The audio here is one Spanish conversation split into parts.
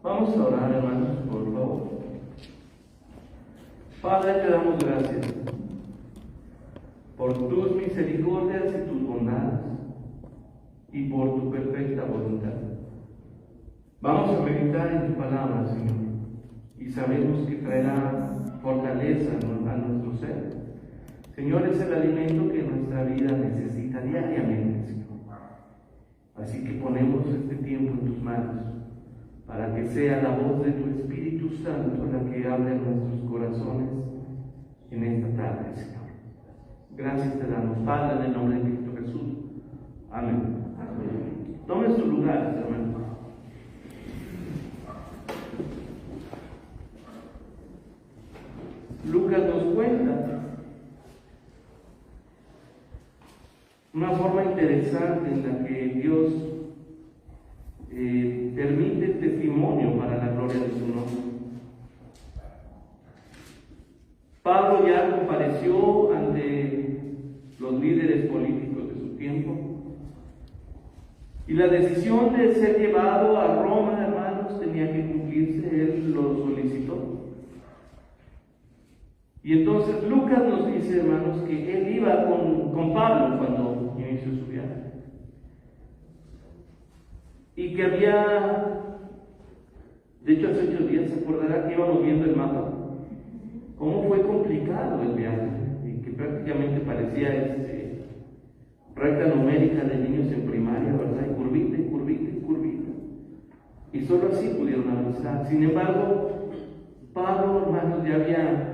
Vamos a orar, hermanos, por favor. Padre, te damos gracias por tus misericordias y tus bondades y por tu perfecta voluntad. Vamos a meditar en tu palabra, Señor, y sabemos que traerá fortaleza a nuestro ser. Señor, es el alimento que nuestra vida necesita diariamente, Señor. Así que ponemos este tiempo en tus manos, para que sea la voz de tu Espíritu Santo la que hable en nuestros corazones en esta tarde, Señor. Gracias te damos, Padre, en el nombre de Cristo Jesús. Amén. Amén. Tome su lugar, hermano. Lucas nos cuenta una forma interesante en la que Dios permite testimonio para la gloria de su nombre. Pablo ya compareció ante los líderes políticos de su tiempo y la decisión de ser llevado a Roma, hermanos, tenía que cumplirse. Él lo solicitó. Y entonces Lucas nos dice, hermanos, que él iba con Pablo cuando inició su viaje. Y que había, de hecho hace 8 días, se acordará que íbamos viendo el mapa, cómo fue complicado el viaje, y que prácticamente parecía recta numérica de niños en primaria, ¿verdad? Y curvita, y curvita, y curvita. Y solo así pudieron avanzar. Sin embargo, Pablo, hermanos, ya había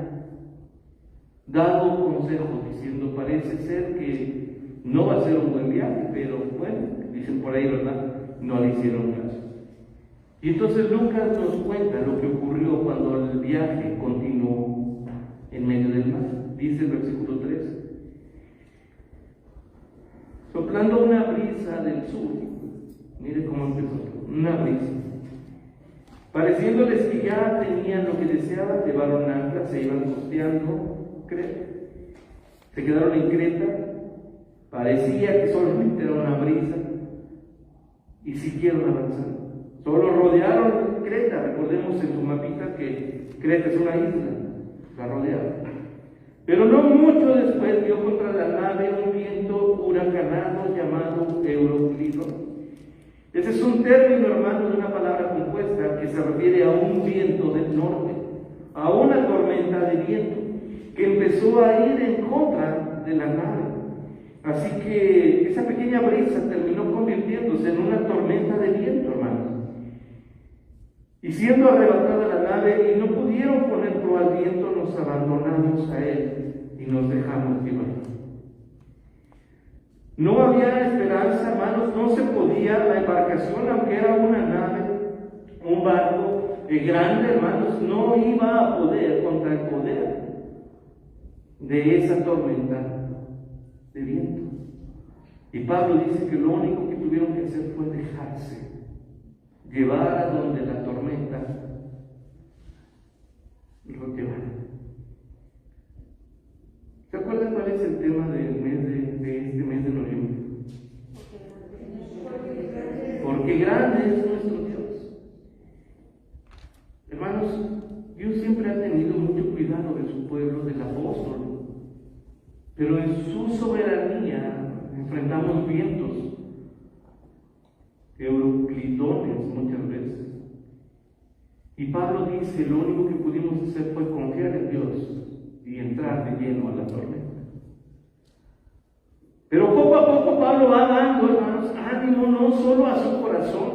dado consejos diciendo, parece ser que no va a ser un buen viaje, pero bueno, dicen por ahí, ¿verdad? No le hicieron caso. Y entonces Lucas nos cuenta lo que ocurrió cuando el viaje continuó en medio del mar. Dice el versículo 3: soplando una brisa del sur, mire cómo empezó, una brisa, pareciéndoles que ya tenían lo que deseaban, llevaron ancla, se iban costeando Creta. Se quedaron en Creta, parecía que solamente era una brisa, y siguieron avanzando. Solo rodearon Creta. Recordemos en su mapita que Creta es una isla, la rodearon. Pero no mucho después dio contra la nave un viento huracanado llamado Euroclidón. Ese es un término, hermano, de una palabra compuesta que se refiere a un viento del norte, a una tormenta de viento que empezó a ir en contra de la nave. Así que esa pequeña brisa terminó convirtiéndose en una tormenta de viento, hermanos. Y siendo arrebatada la nave y no pudieron poner proa al viento, nos abandonamos a él y nos dejamos llevar. No había esperanza, hermanos, no se podía. La embarcación, aunque era una nave, un barco grande, hermanos, no iba a poder contra el poder de esa tormenta de viento. Y Pablo dice que lo único que tuvieron que hacer fue dejarse llevar a donde la tormenta lo llevara. ¿Se acuerdan cuál es el tema del mes de este mes de noviembre? Porque grande es nuestro Dios. Hermanos, Dios siempre ha tenido mucho cuidado de su pueblo, del apóstol. Pero en su soberanía enfrentamos vientos, euroclidones muchas veces. Y Pablo dice, lo único que pudimos hacer fue confiar en Dios y entrar de lleno a la tormenta. Pero poco a poco Pablo va dando, hermanos, ánimo no solo a su corazón,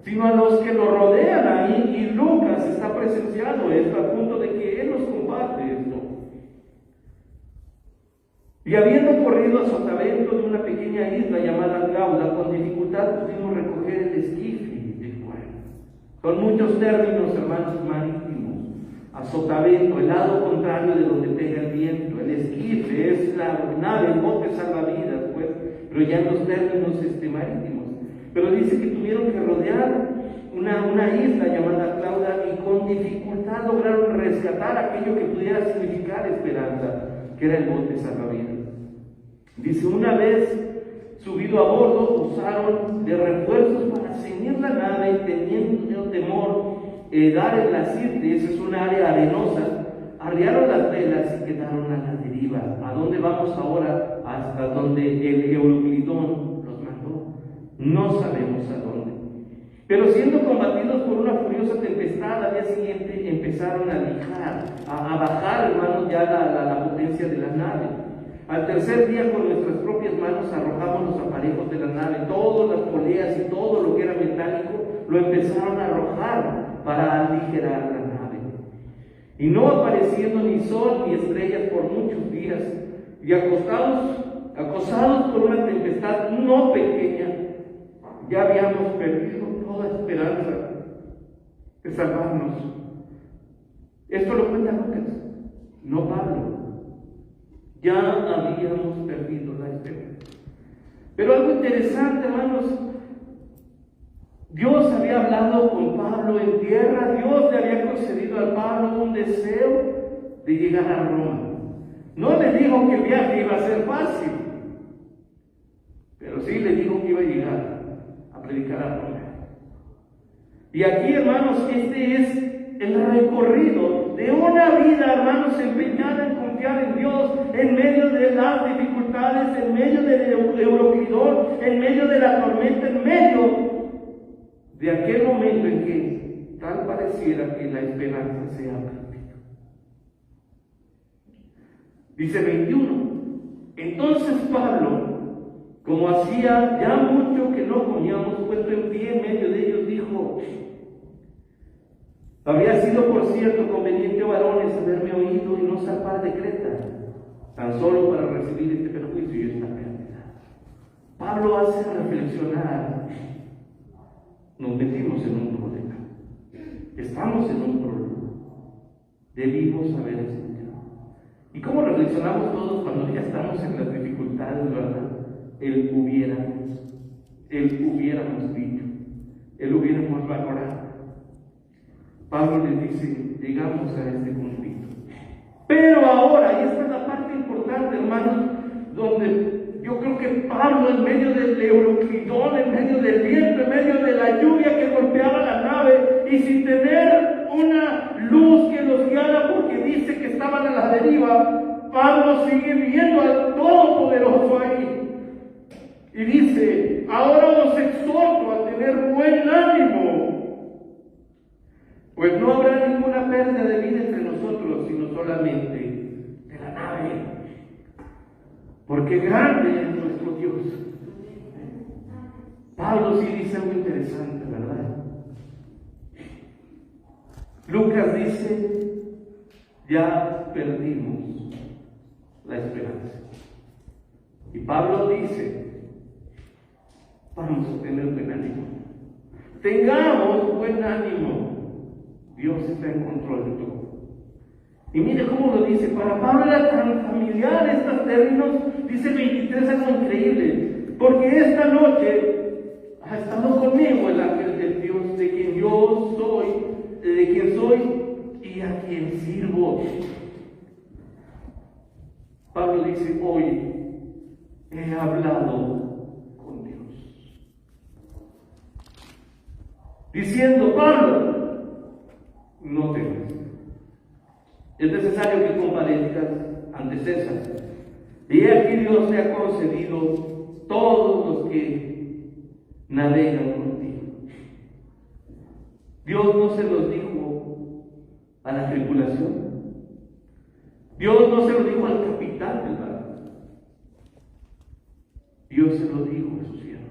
sino a los que lo rodean ahí. Y Lucas está presenciando esto, a punto de que él nos comparte esto. Y habiendo corrido a sotavento de una pequeña isla llamada Clauda, con dificultad pudimos recoger el esquife del cual. Son muchos términos, hermanos, marítimos. A sotavento, el lado contrario de donde pega el viento. El esquife es la nave, el bote salvavidas, pues, pero ya en los términos marítimos. Pero dice que tuvieron que rodear una isla llamada Clauda y con dificultad lograron rescatar aquello que pudiera significar esperanza, que era el bote salvavidas. Dice, una vez subido a bordo, usaron de refuerzos para ceñir la nave y teniendo temor, Dar en la Sirte, esa es un área arenosa, arriaron las velas y quedaron a la deriva. ¿A dónde vamos ahora? Hasta donde el Euroclidón los mandó. No sabemos a dónde. Pero siendo combatidos por una furiosa tempestad, al día siguiente empezaron a lijar, a bajar, hermanos, ya la potencia de la nave. Al tercer día, con nuestras propias manos arrojamos los aparejos de la nave, todas las poleas y todo lo que era metálico, lo empezaron a arrojar para aligerar la nave. Y no apareciendo ni sol ni estrellas por muchos días, y acosados por una tempestad no pequeña, ya habíamos perdido toda esperanza de salvarnos. Esto lo cuenta Lucas, no Pablo. Ya habíamos perdido la esperanza. Pero algo interesante, hermanos, Dios había hablado con Pablo en tierra. Dios le había concedido a Pablo un deseo de llegar a Roma. No le dijo que el viaje iba a ser fácil, pero sí le dijo que iba a llegar a predicar a Roma. Y aquí, hermanos, este es el recorrido de una vida, hermanos, empeñada en confiar en Dios en medio de las dificultades, en medio del Euroclidón, en medio de la tormenta, en medio de aquel momento en que tal pareciera que la esperanza se ha perdido. Dice 21. Entonces Pablo, como hacía ya mucho que no comíamos, puesto en pie en medio de ellos, dijo: habría sido, por cierto, conveniente, varones, haberme oído y no zarpar de Creta, tan solo para recibir este perjuicio y esta pérdida. Pablo hace reflexionar. Nos metimos en un problema. Estamos en un problema. Debimos haber escuchado. ¿Y cómo reflexionamos todos cuando ya estamos en las dificultades, verdad? El hubiéramos dicho, el hubiéramos valorado. Pablo les dice: llegamos a este conflicto. Pero ahora, y esta es la parte importante, hermanos, donde yo creo que Pablo, en medio del Euroclidón, en medio del viento, en medio de la lluvia que golpeaba la nave, y sin tener una luz que los guiara, porque dice que estaban a la deriva, Pablo sigue viendo al Todopoderoso ahí. Y dice: ahora os exhorto a tener buen ánimo, pues no habrá ninguna pérdida de vida entre nosotros, sino solamente de la nave, porque grande es nuestro Dios. Pablo sí dice algo interesante, ¿verdad? Lucas dice: ya perdimos la esperanza. Y Pablo dice: vamos a tener buen ánimo. Tengamos buen ánimo. Dios está en control de todo. Y mire cómo lo dice. Para Pablo era tan familiar estos términos. Dice el 23, algo increíble. Porque esta noche ha estado conmigo el ángel del Dios, de quien yo soy, de quien soy y a quien sirvo. Pablo dice: hoy he hablado con Dios. Diciendo: Pablo, no temas. Es necesario que comparezcas ante César. Y aquí Dios te ha concedido todos los que navegan contigo. Dios no se los dijo a la tripulación. Dios no se lo dijo al capitán del barco. Dios se lo dijo a su siervo.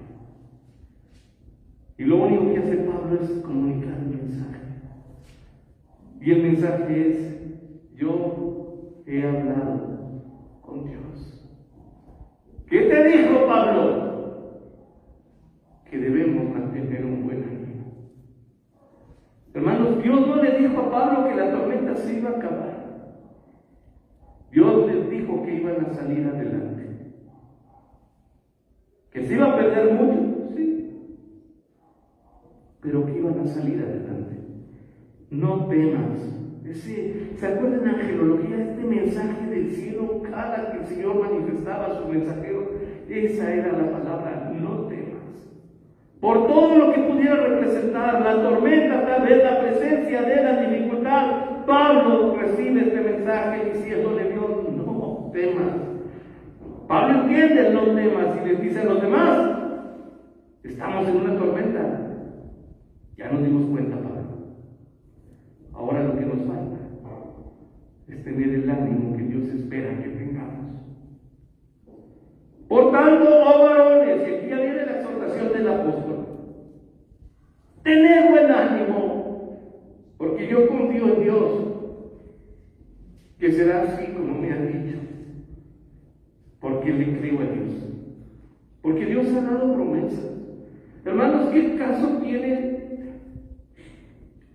Y lo único que hace Pablo es comunicar el mensaje. Y el mensaje es: yo he hablado con Dios. ¿Qué te dijo Pablo? Que debemos mantener un buen ánimo. Hermanos, Dios no le dijo a Pablo que la tormenta se iba a acabar. Dios les dijo que iban a salir adelante. Que se iba a perder mucho, sí, pero que iban a salir adelante. No temas. ¿Se acuerdan en angelología? Este mensaje del cielo, cada que el Señor manifestaba a sus mensajeros, esa era la palabra: no temas. Por todo lo que pudiera representar la tormenta, tal vez la presencia Daniel, no temas, y les dice a los demás, estamos en una tormenta. Ya nos dimos cuenta, Pablo. Ahora lo que nos falta es tener el ánimo que Dios espera que tengamos. Por tanto, oh varones, y aquí ya viene la exhortación del apóstol, tened buen ánimo, porque yo confío en Dios, que será así como me ha dicho, porque le creo a Dios, porque Dios ha dado promesas. Hermanos, ¿qué caso tiene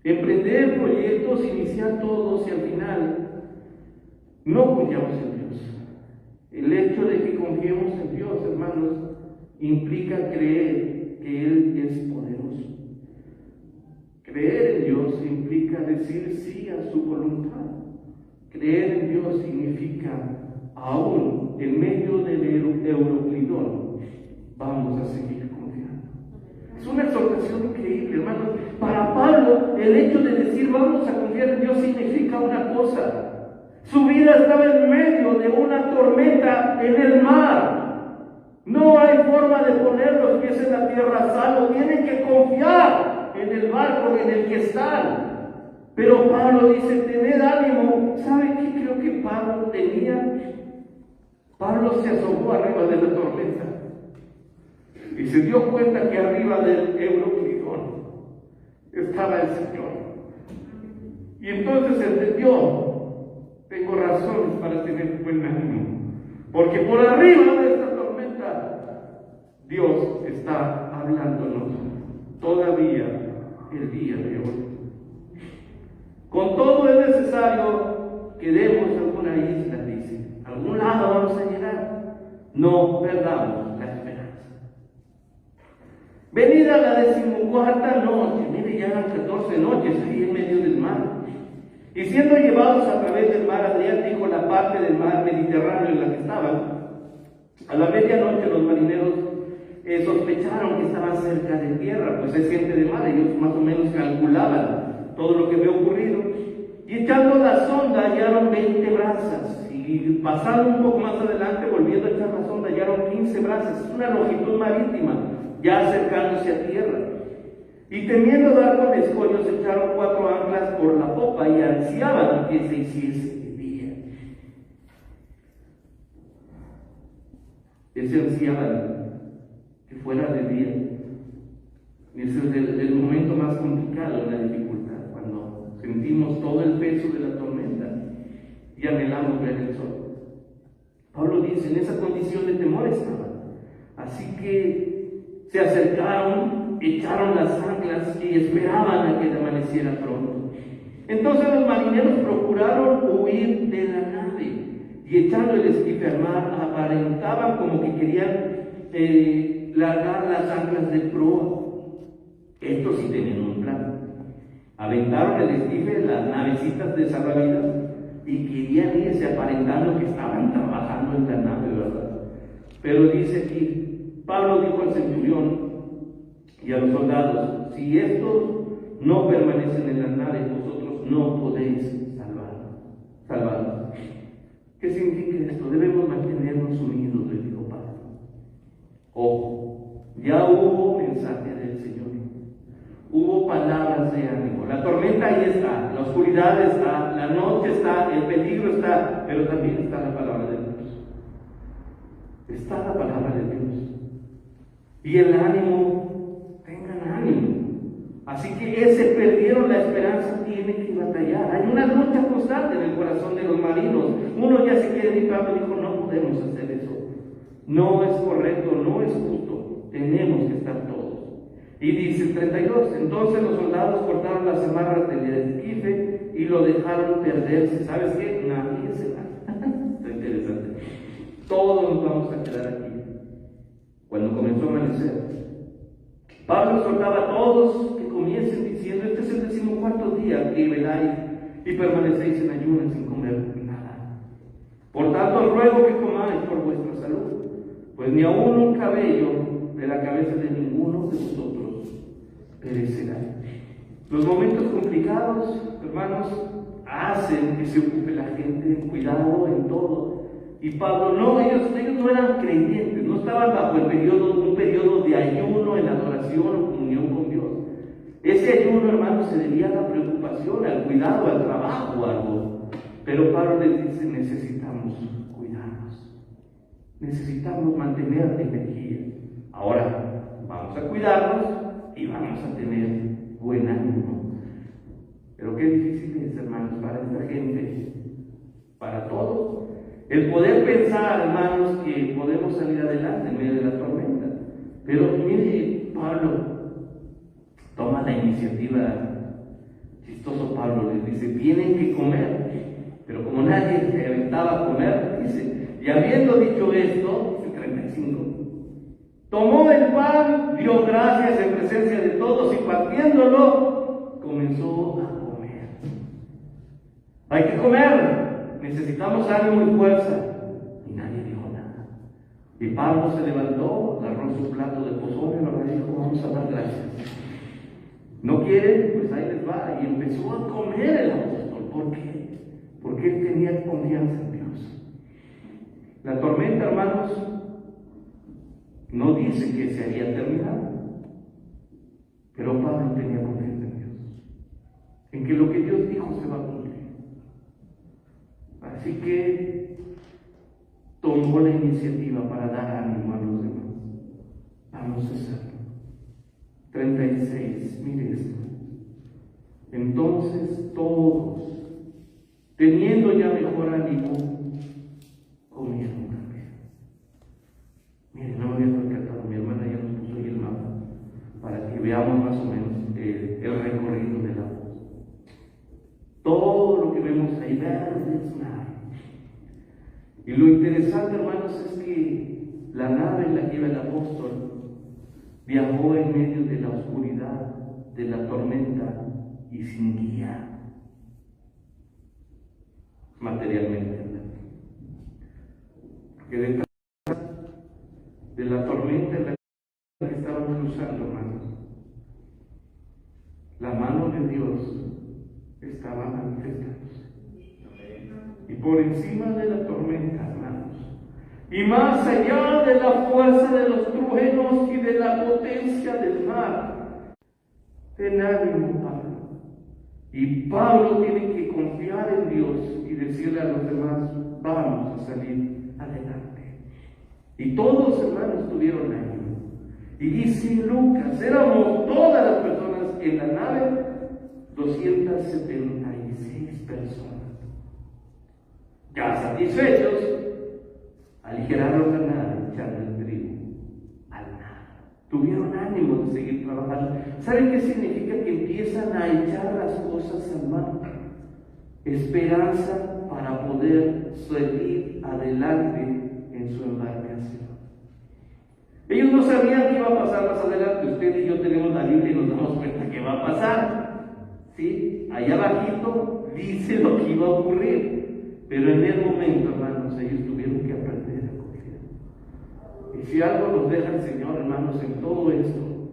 emprender proyectos, iniciar todos y al final no confiamos en Dios? El hecho de que confiemos en Dios, hermanos, implica creer que Él es poderoso. Creer en Dios implica decir sí a su voluntad. Creer en Dios significa, aún en medio del Euroclidón, vamos a seguir confiando. Es una exhortación increíble, hermanos. Para Pablo, el hecho de decir vamos a confiar en Dios significa una cosa. Su vida estaba en medio de una tormenta en el mar. No hay forma de poner los pies en la tierra salvo. Tienen que confiar en el barco en el que están. Pero Pablo dice, tened ánimo. ¿Sabe qué creo que Pablo tenía? Pablo se asomó arriba de la tormenta y se dio cuenta que arriba del Euroclidón estaba el Señor. Y entonces entendió, tengo razones para tener buen ánimo, porque por arriba de esta tormenta Dios está hablándonos todavía el día de hoy. Con todo es necesario que demos alguna isla, dice, a algún lado vamos a llegar, no perdamos la esperanza. Venida la 14ª noche, mire, ya eran 14 noches ahí en medio del mar. Y siendo llevados a través del mar Adriático, la parte del mar Mediterráneo en la que estaban, a la medianoche los marineros sospecharon que estaban cerca de tierra, pues es gente de mar, ellos más o menos calculaban todo lo que había ocurrido. Y echando la sonda hallaron 20 brazas, y pasando un poco más adelante, volviendo a echar la sonda, hallaron 15 brazas, una longitud marítima, ya acercándose a tierra. Y temiendo dar con escollos, echaron 4 anclas por la popa y ansiaban que se hiciese de día. Ese ansiaban que fuera de día. Ese es el momento más complicado en la dificultad, cuando sentimos todo el peso de la tormenta y anhelamos ver el sol. Pablo dice, en esa condición de temor estaban. Así que se acercaron, echaron las anclas y esperaban a que amaneciera pronto. Entonces los marineros procuraron huir de la nave y echando el esquife al mar aparentaban como que querían largar las anclas de proa. Estos sí tenían un plan. Aventaron el esquife en las navecitas de salvavidas y querían irse aparentando que estaban trabajando en la nave, ¿verdad? Pero dice aquí, Pablo dijo al centurión y a los soldados, si estos no permanecen en las naves, vosotros no podéis salvarnos. ¿Qué significa esto? Debemos mantenernos unidos, le dijo Pablo. Ojo, ya hubo mensaje del Señor, hubo palabras de ánimo. La tormenta ahí está, la oscuridad está, la noche está, el peligro está, pero también está la palabra de Dios. Está la palabra de Dios. Y el ánimo, tengan ánimo. Así que ese perdieron la esperanza, tiene que batallar. Hay una lucha constante en el corazón de los marinos. Uno ya se quiere ir, Pablo dijo, no podemos hacer eso. No es correcto, no es justo. Tenemos que estar todos. Y dice el 32, entonces los soldados cortaron las amarras del esquife y lo dejaron perderse. ¿Sabes qué? Nadie se va. Está interesante. Todos nos vamos a quedar aquí. Cuando comenzó a amanecer, Pablo exhortaba a todos que comiesen diciendo, este es el 14º día que veláis y permanecéis en ayunas sin comer nada. Por tanto, os ruego que comáis por vuestra salud, pues ni aun un cabello de la cabeza de ninguno de vosotros perecerá. Los momentos complicados, hermanos, hacen que se ocupe la gente, cuidado en todo. Y Pablo, no, ellos no eran creyentes, no estaban bajo un periodo de ayuno en adoración o comunión con Dios. Ese ayuno, hermanos, se debía a la preocupación, al cuidado, al trabajo, algo. Pero Pablo les dice, necesitamos cuidarnos, necesitamos mantener energía. Ahora, vamos a cuidarnos y vamos a tener buen ánimo. Pero qué difícil es, hermanos, para esta gente, para todos, el poder pensar, hermanos, que podemos salir adelante en medio de la tormenta. Pero mire, Pablo toma la iniciativa. Chistoso Pablo les dice, tienen que comer. Pero como nadie se aventaba a comer, dice, y habiendo dicho esto, dice 35, tomó el pan, dio gracias en presencia de todos y partiéndolo, comenzó a comer. Hay que comer, necesitamos ánimo y fuerza. Y nadie dijo nada. Y Pablo se levantó, agarró su plato de pozole, y dijo, vamos a dar gracias. ¿No quieren? Pues ahí les va. Y empezó a comer el apóstol. ¿Por qué? Porque él tenía confianza en Dios. La tormenta, hermanos, no dice que se había terminado. Pero Pablo tenía confianza en Dios. En que lo que Dios dijo se va a cumplir. Así que tomó la iniciativa para dar ánimo a los demás. Vamos a hacerlo. 36, mire esto. Entonces todos, teniendo ya mejor ánimo, comieron también. Mire, no me había percatado, mi hermana ya nos puso ahí el mapa para que veamos más o menos el recorrido de la voz. Todo lo que vemos ahí, verde es mar. Y lo interesante, hermanos, es que la nave en la que iba el apóstol viajó en medio de la oscuridad, de la tormenta y sin guía, materialmente. Porque detrás de la tormenta en la que estaban cruzando, hermanos, la mano de Dios estaba manifestándose. Y por encima de la tormenta, hermanos, y más allá de la fuerza de los truenos y de la potencia del mar, ten ánimo, Pablo. Y Pablo tiene que confiar en Dios y decirle a los demás, vamos a salir adelante. Y todos, hermanos, tuvieron ánimo. Y dice Lucas, éramos todas las personas en la nave, 276 personas. Ya satisfechos, aligeraron la nave echando el trigo al mar. Tuvieron ánimo de seguir trabajando. ¿Saben qué significa? Que empiezan a echar las cosas al mar. Esperanza para poder seguir adelante en su embarcación. Ellos no sabían qué iba a pasar más adelante. Usted y yo tenemos la Biblia y nos damos cuenta que va a pasar. ¿Sí? Allá abajito dice lo que iba a ocurrir. Pero en el momento, hermanos, ellos tuvieron que aprender a confiar. Y si algo nos deja el Señor, hermanos, en todo esto,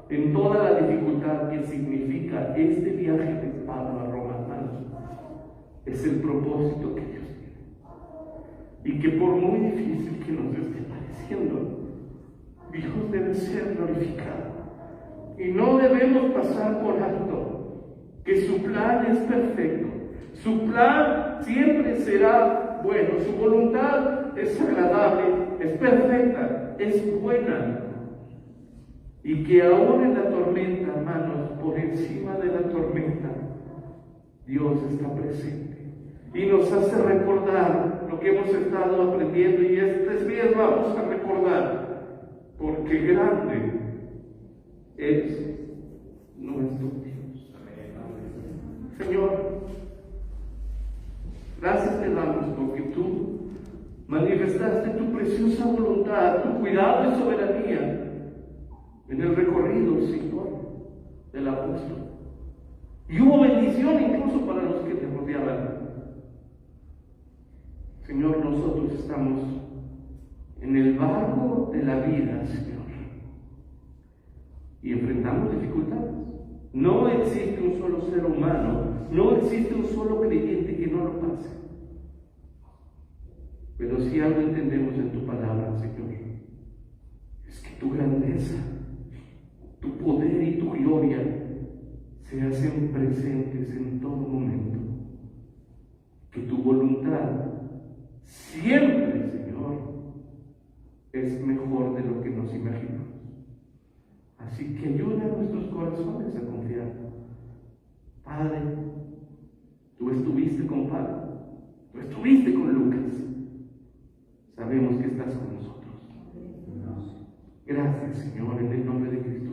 en toda la dificultad que significa este viaje de Pablo a Roma, hermanos, es el propósito que Dios tiene. Y que por muy difícil que nos esté pareciendo, Dios debe ser glorificado. Y no debemos pasar por alto que su plan es perfecto. Su plan siempre será bueno, su voluntad es agradable, es perfecta, es buena. Y que aún en la tormenta, hermanos, por encima de la tormenta, Dios está presente. Y nos hace recordar lo que hemos estado aprendiendo, y estos días vamos a recordar, porque grande es nuestro Dios. Señor, gracias te damos porque tú manifestaste tu preciosa voluntad, tu cuidado y soberanía en el recorrido, Señor, del apóstol. Y hubo bendición incluso para los que te rodeaban. Señor, nosotros estamos en el barco de la vida, Señor, y enfrentamos dificultades. No existe un solo ser humano, no existe un solo creyente que no lo pase. Pero si algo entendemos en tu palabra, Señor, es que tu grandeza, tu poder y tu gloria se hacen presentes en todo momento. Que tu voluntad siempre, Señor, es mejor de lo que nos imaginamos. Así que ayuda a nuestros corazones a confiar. Padre, tú estuviste con Pablo, tú estuviste con Lucas. Sabemos que estás con nosotros. Gracias, Señor, en el nombre de Cristo.